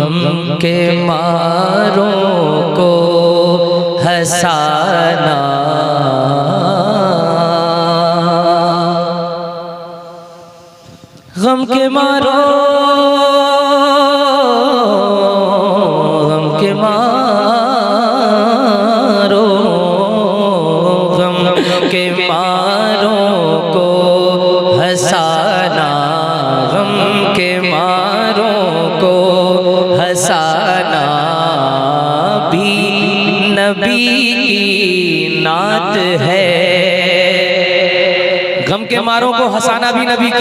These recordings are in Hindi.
गम के मारों को हंसाना, गम के मारो, गम के मारो, गम के मारों को हंसाना, गम के मारों को हंसाना भी नबी की नात है। गम के मारों को हंसाना भी नबी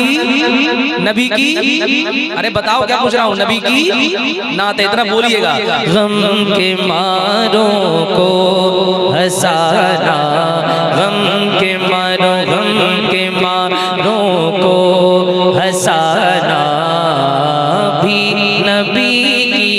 की, अरे बताओ क्या पूछ रहा हूँ, नबी की नात है, इतना बोलिएगा। गम के मारों को हंसाना, गम के मारों, गम के मारों को हंसाना भी नबी की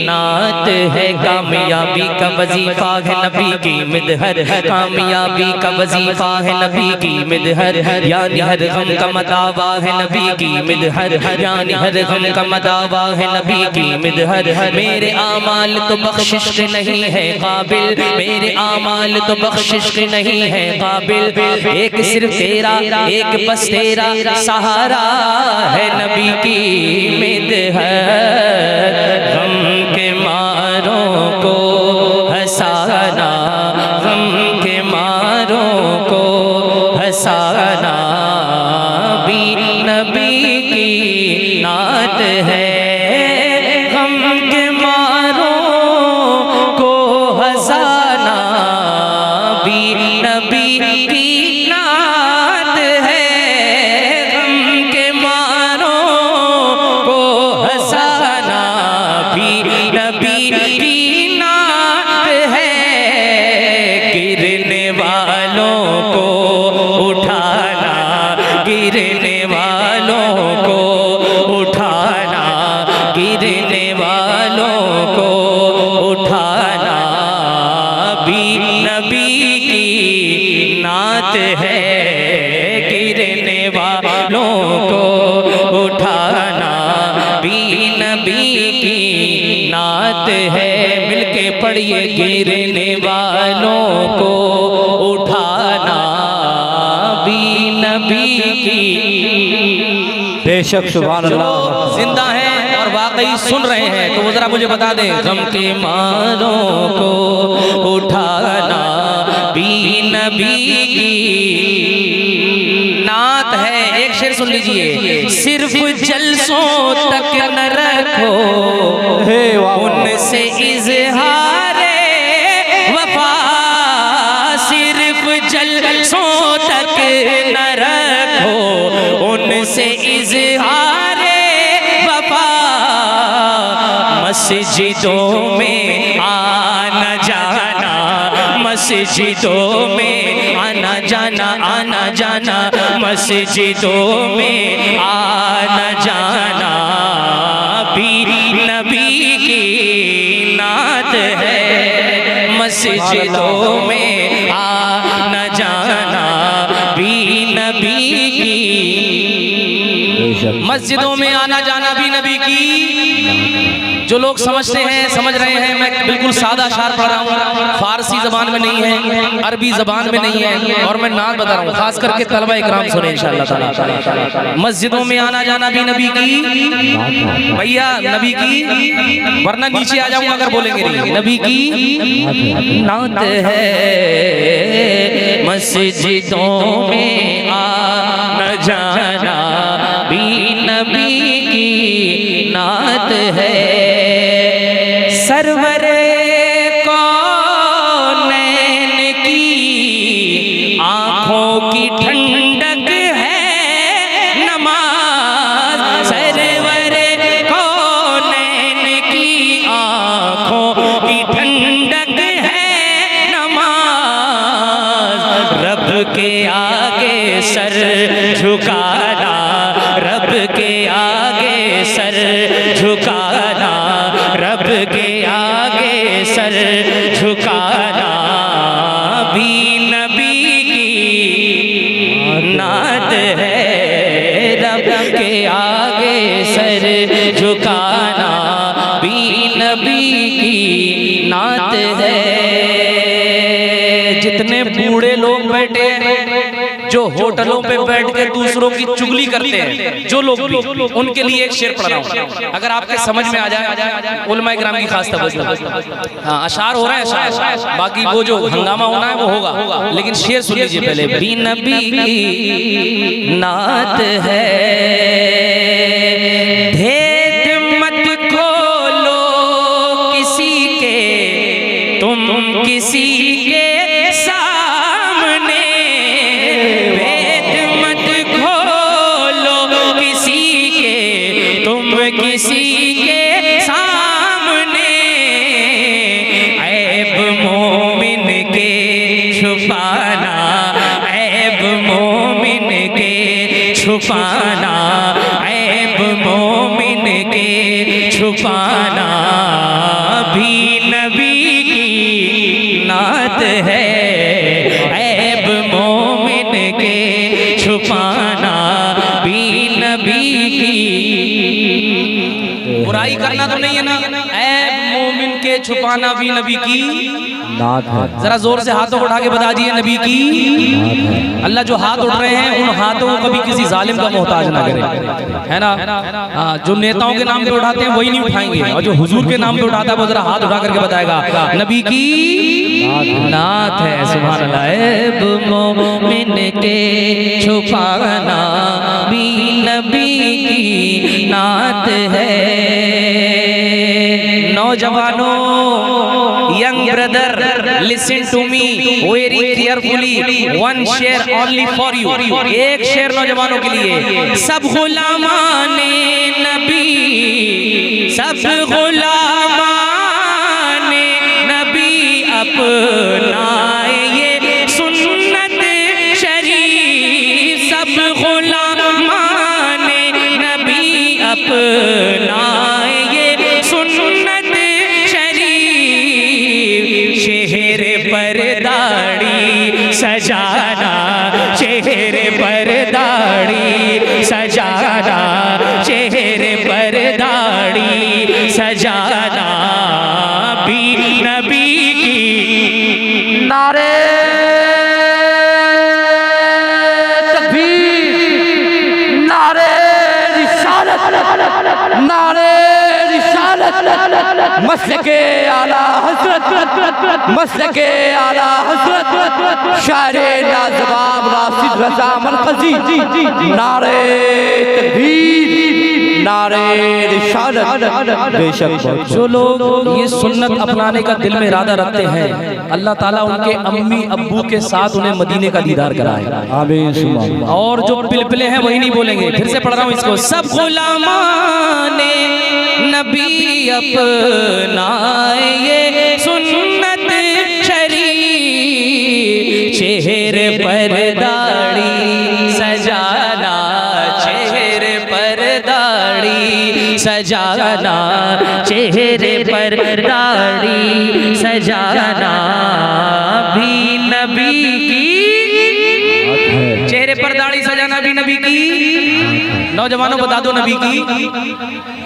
नात है। कामयाबी का वजीफा है नबी की मिदहर, कामयाबी का वजीफा है नबी की मिदहर, यानी हर गम का मदावा है नबी की मिदहर, यानी हर गम का मदावा है नबी की मिदहर। मेरे आमाल तो बख्शिश के नहीं है काबिल, मेरे आमाल तो बख्शिश के नहीं है काबिल, एक सिर्फ तेरा, एक बस तेरा सहारा है नबी की मिदहर। गम के मारों को हंसाना, गम के मारों को हंसाना भी नबी की नात है। गम के मारों को हंसाना भी नबी की नात है। गम के मारों को हंसाना भी नबी की नात है। गिरने वालों को उठाना, गिरने वालों को उठाना, गिरने वालों को उठाना भी नबी की नात है। गिरने वालों को उठाना भी नबी की नात है। मिलके पढ़िए, गिरने वालों को उठाना भी नबी की। बेशक सुभान अल्लाह। जिंदा है और वाकई सुन रहे हैं तो वो जरा मुझे बता दें। गम के मारों को उठाना भी नबी की नात है। एक शेर सुन लीजिए, सिर्फ जलसों तक न रखो उनसे इज़हारे वफा, सिर्फ जलसों तक न रखो उनसे इज़हारे वफा। मस्जिदों में आना जाना, मस्जिदों में आना जाना, आना जाना, मस्जिदों में आना जाना भी नबी की नात है। मस्जिदों में आना जाना भी नबी की, मस्जिदों में आना जाना भी नबी की। जो लोग समझते हैं, समझ रहे हैं, मैं बिल्कुल सादा शार पढ़ रहा हूँ, फारसी जबान में नहीं है, अरबी जबान में नहीं है, और मैं नात बता रहा हूँ, खास करके तलबा इकराम सुने इंशाअल्लाह ताला। मस्जिदों में आना जाना भी नबी की, भैया नबी की, वरना नीचे आ जाऊंगा अगर बोलेंगे नहीं। नबी की नात है। मस्जिदों में आना जाना भी नबी की नात है। सरवरे कौनैन की आँखों की ठंडक है नमाज, सरवरे कौनैन की आँखों की ठंडक है नमाज। रब के आगे सर झुकाना, रब के आगे सर झुकाना, रब के आगे नबी की नात है। जितने बूढ़े लोग बैठे हैं, जो होटलों पे बैठ के दूसरों की चुगली करते हैं, जो लोग भी, उनके लिए एक शेर पढ़ रहा हूँ, अगर आपके समझ में आ जाए। उलमा इकराम की खास तवज्जो। हाँ, अशार हो रहा है, अशार, बाकी वो जो हंगामा होना है वो होगा, लेकिन शेर सुन लीजिए पहले। भी नबी की नात है, भेद मत खोलो किसी के, तुम किसी के सामने, भेद मत खोलो किसी के, तुम किसी के सामने, ऐब मोमिन के छुपाना, ऐब मोमिन के छुपाना, ऐब मोमिन के छुपाना भी नबी की नात है। ऐब मोमिन के छुपाना भी नबी की, बुराई करना तो नहीं है ना, ऐब मोमिन के छुपाना भी नबी की नात है। जरा जोर से हाथों को उठा के बता दिए, नबी की। अल्लाह जो हाथ उठ रहे हैं, उन हाथों को कभी किसी जालिम का मोहताज ना करे, है ना। हाँ, जो नेताओं के नाम पे उठाते हैं वही नहीं उठाएंगे, और जो हुजूर के नाम पे उठाता है वो जरा हाथ उठा करके बताएगा नबी की नात है। सुभान अल्लाह। ऐब मोमिन के छुपाना भी नबी की नात है। नौजवानों, young brother, listen to me very carefully, one share only for you, एक शेर नौजवानों के लिए। सब गुलामाने नबी, सब गुलामाने नबी अपनाए ये सुन्नत शरीफ, सब गुलामाने नबी अपनाए ये सुन्नत शरीफ। चेहरे पर दाढ़ी सजाना, चेहरे पर दाढ़ी सजाना, चेहरे पर दाढ़ी सजाना भी नबी की। नारे तकबीर, नारे रिसालत, नारे रिसालत, मसलके आला हज़रत, मसलके आला हज़रत शायरे लाजवाब राशिद रज़ा मरकज़ी। नारे तकबीर, नारे रिसालत। बेशक जो लोग ये सुन्नत अपनाने का दिल में इरादा रखते हैं, अल्लाह ताला उनके अम्मी अब्बू के साथ उन्हें मदीने का दीदार कराएगा। आमीन। और जो पिलपिले हैं वही नहीं बोलेंगे। फिर से पढ़ रहा हूँ इसको। सब गुलामाने नबी अपनाए ये सुन्नत शरीफ, चेहरे पर दाढ़ी सजाना, चेहरे पर दाढ़ी सजाना, चेहरे पर दाढ़ी सजाना भी नबी की। चेहरे पर दाढ़ी सजाना भी नबी की। नौजवानों बता दो नबी की।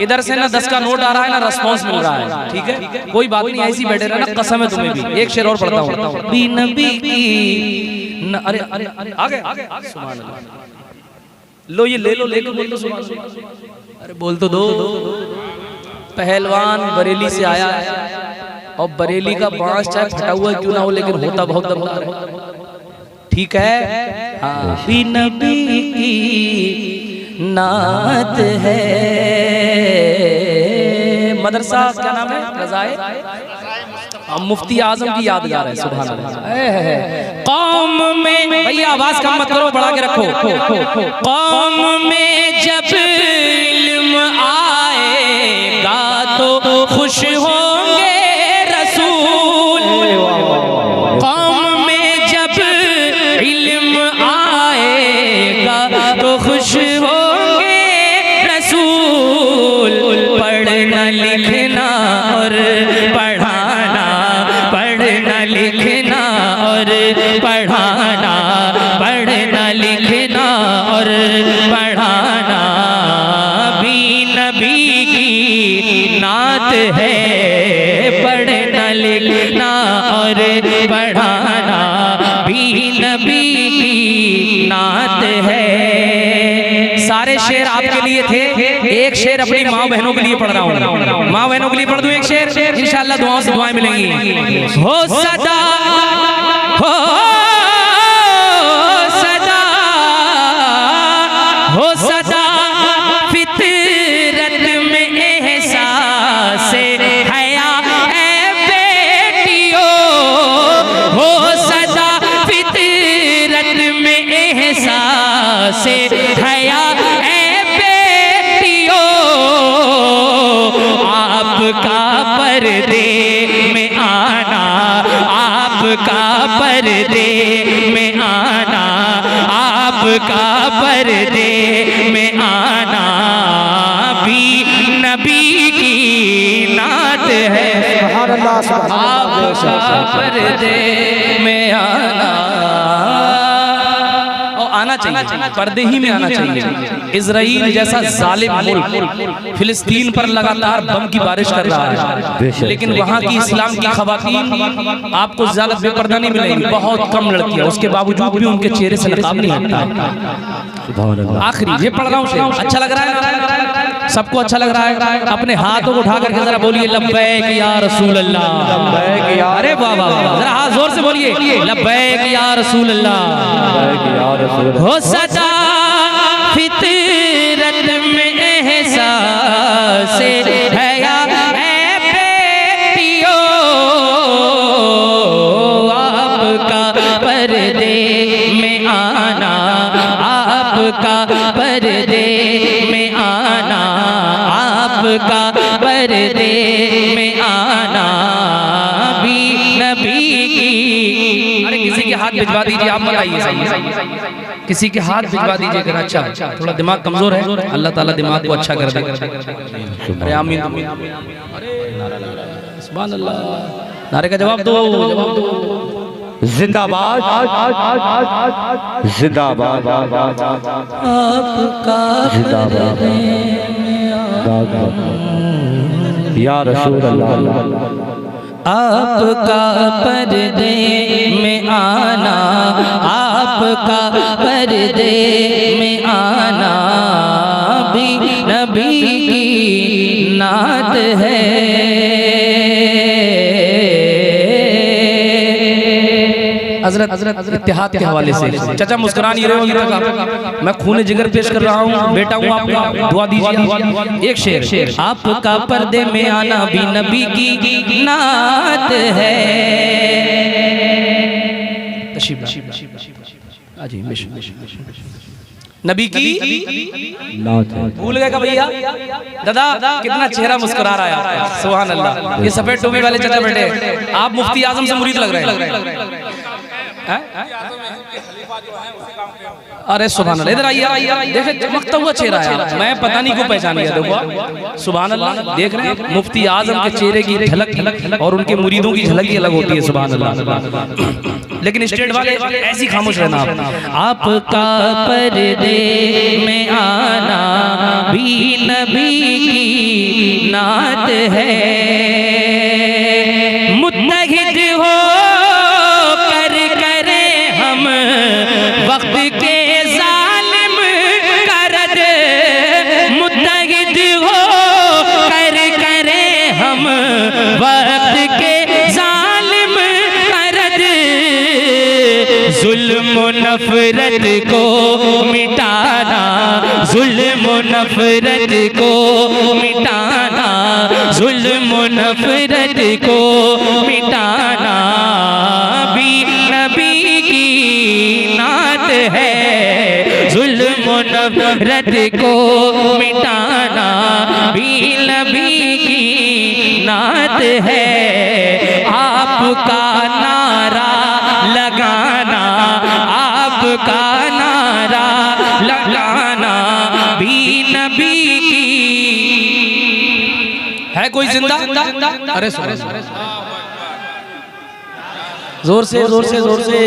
इधर से ना 10 का नोट आ रहा है ना रिस्पांस मिल रहा है, ठीक है, कोई बात नहीं, ऐसी बैठे रहना, कसम है तुम्हें भी। एक शेर और पढ़ता हूँ। भी नबी की। अरे अरे आगे सुभान अल्लाह। लो ये ले लो, ले लो, बोल दो सुभान अल्लाह। अरे बोल तो दो। पहलवान बरेली से आया है, और बरेली का बांस चाहे फटा हुआ क्यों ना हो, लेकिन होता बहुत दमदार है, ठीक है। हाँ, भी नबी की नात है। मदरसा क्या नाम है? रज़ाए मुफ्ती आजम की यादगार है। सुभान अल्लाह। कौम में, भैया आवाज कम मत करो, बढ़ा के रखो। कौम में जब इल्म आएगा तो खुश होंगे रसूल। कौम में जब इल्म आएगा तो खुश होंगे रसूल। पढ़ना लिखना और पढ़ाना, पढ़ना लिखना और पढ़ाना, पढ़ना लिखना और पढ़ाना भी नबी की नात है, पढ़ना लिखना और पढ़ाना भी नबी की नात है। सारे शेर आपके लिए थे, एक शेर अपनी माँ बहनों के लिए पढ़ रहा हूँ। माँ बहनों के लिए पढ़ दूं एक शेर, इंशाअल्लाह दुआओं से दुआएं मिलेंगी। हो सदा हो सदा हो सदा फितरत में एहसास हया ए बेटियों, हो सदा फितरत में एहसास हया ए बेटियों, आपका पर्दे में आना, आपका पर्दे में आना, आपका पर्दे में आना भी नबी की नात है। आपका पर्दे में आना, और आना चाहिए, पर्दे ही में आना चाहिए। इजराइल जैसा जालिम मुल्क फिलिस्तीन पर लगातार बम की बारिश कर रहा है, लेकिन वहाँ की इस्लाम की खवातीन आपको ज्यादा बेपर्दा नहीं मिलेंगी, बहुत कम लड़कियां, उसके बावजूद भी उनके चेहरे से नकाब नहीं हटता। आखिरी ये पढ़ रहा हूँ, अच्छा लग रहा है, सबको अच्छा लग रहा है? अपने हाथों को उठा करके जरा बोलिए लब्बैक या रसूल अल्लाह। अरे वाह वाह वाह, जरा हाथ जोर से बोलिए लब्बैक या रसूल अल्लाह। हो सदा फितरत में एहसास हया ए बेटियों, आपका पर्दे में आना, आपका पर्दे में आना, आपका पर्दे में आना भी नबी की। अरे किसी के हाथ भिजवा दीजिए, आप बताइए, किसी के हाथ भिजवा दीजिए। अगर अच्छा थोड़ा दिमाग कमजोर है, अल्लाह ताला दिमाग को अच्छा कर दे। अरे आमीन, सुभान अल्लाह। नारे का जवाब दो, जिंदाबाद जिंदाबाद आपका जिंदाबाद या रसूल अल्लाह। आपका पर्दे में आना, आपका पर्दे में आना भी नबी की नात है। हजरत इत्तेहाद के हवाले से चाचा मुस्कुरा नहीं रहे हो, मैं खून जिगर पेश कर रहा हूँ, बेटा हूँ आपका, दुआ दीजिए। एक शेर, आपका पर्दे में आना भी नबी की नात है। नबी की नात है। भूल गए का भैया? दादा कितना चेहरा मुस्कुरा रहा है, सुभान अल्लाह। ये सफेद टोपी वाले चाचा बेटे, आप मुफ्ती आजम से मुरीद लग रहे हैं। अरे सुभान अल्लाह, इधर आइए, देखे चमकता हुआ चेहरा है, मैं पता नहीं क्यों पहचान गया। देखो सुभान अल्लाह, देख रहे हैं मुफ्ती आजम के चेहरे की झलक और उनके मुरीदों की झलक ही अलग होती है, सुभान अल्लाह। लेकिन स्टेट वाले ऐसी खामोश रहना। आपका पर्दे में आना भी नबी की नात है। मुत्तहिद हो कर करे हम वक्त के जालिम करद, मुत्तहिद हो कर करे हम वक्त के जालिम करद, जुल्म नफरत को मिटाना, जुल्म नफरत को मिटाना, जुल्म नफरत को मिटाना भी नबी की नात है। जुल्म नफरत को मिटाना भी नबी की नात है। आपका नारा लगाना, आपका नारा लगाना भी नबी की है। कोई जिंदा? अरे जोर से जोर से जोर से।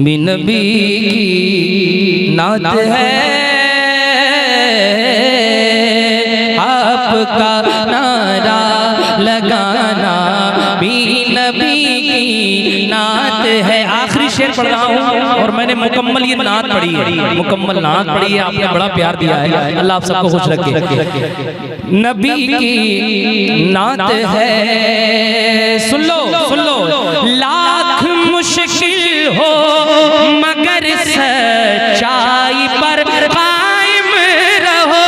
भी नबी की नात है, आपका नारा लगाना भी नबी की नात है। आखिरी शेर पढ़ रहा हूँ और मैंने मुकम्मल ये नात पढ़ी है, मुकम्मल नात पढ़ी है। आपने बड़ा प्यार दिया है, अल्लाह आप सबको खुश रखे। नबी की नात है, सुन लो, लाख मुश्किल हो मगर सच्चाई पर कायम रहो,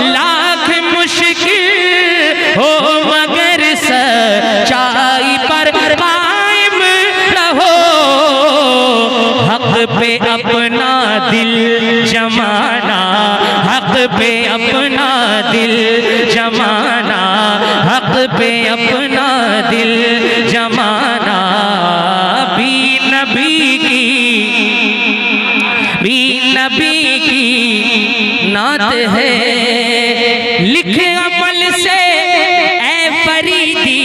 लाख मुश्किल हो मगर सच्चाई पर कायम रहो, हक पे अपना दिल जमाना, हक पे अपना दिल जमाना, हक पे अपना दिल जमाना भी नबी की नात है। लिख अमल से ऐ फरीदी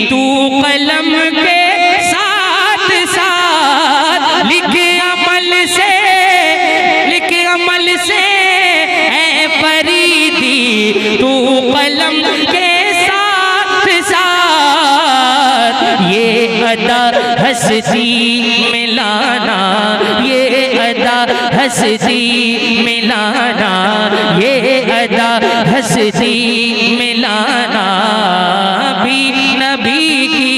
तू कलम के साथ साथ, लिख अमल से ऐ फरीदी तू कलम के साथ साथ, ये अदा हस्ती मिलाना, ये अदा हस्ती मिलाना, ये अदा हस्ती मिलाना भी नबी की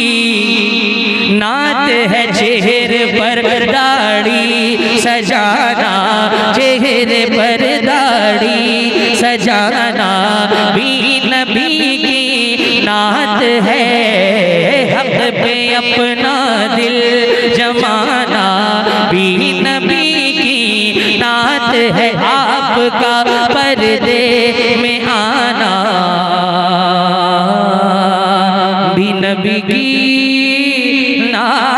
नात है। चेहरे पर दाढ़ी सजाना, चेहरे पर दाढ़ी सजाना भी नबी की नात है। हक पे अपना दिल जमाना भी नबी की नात है। आपका पर्दे में आना भी नबी की नात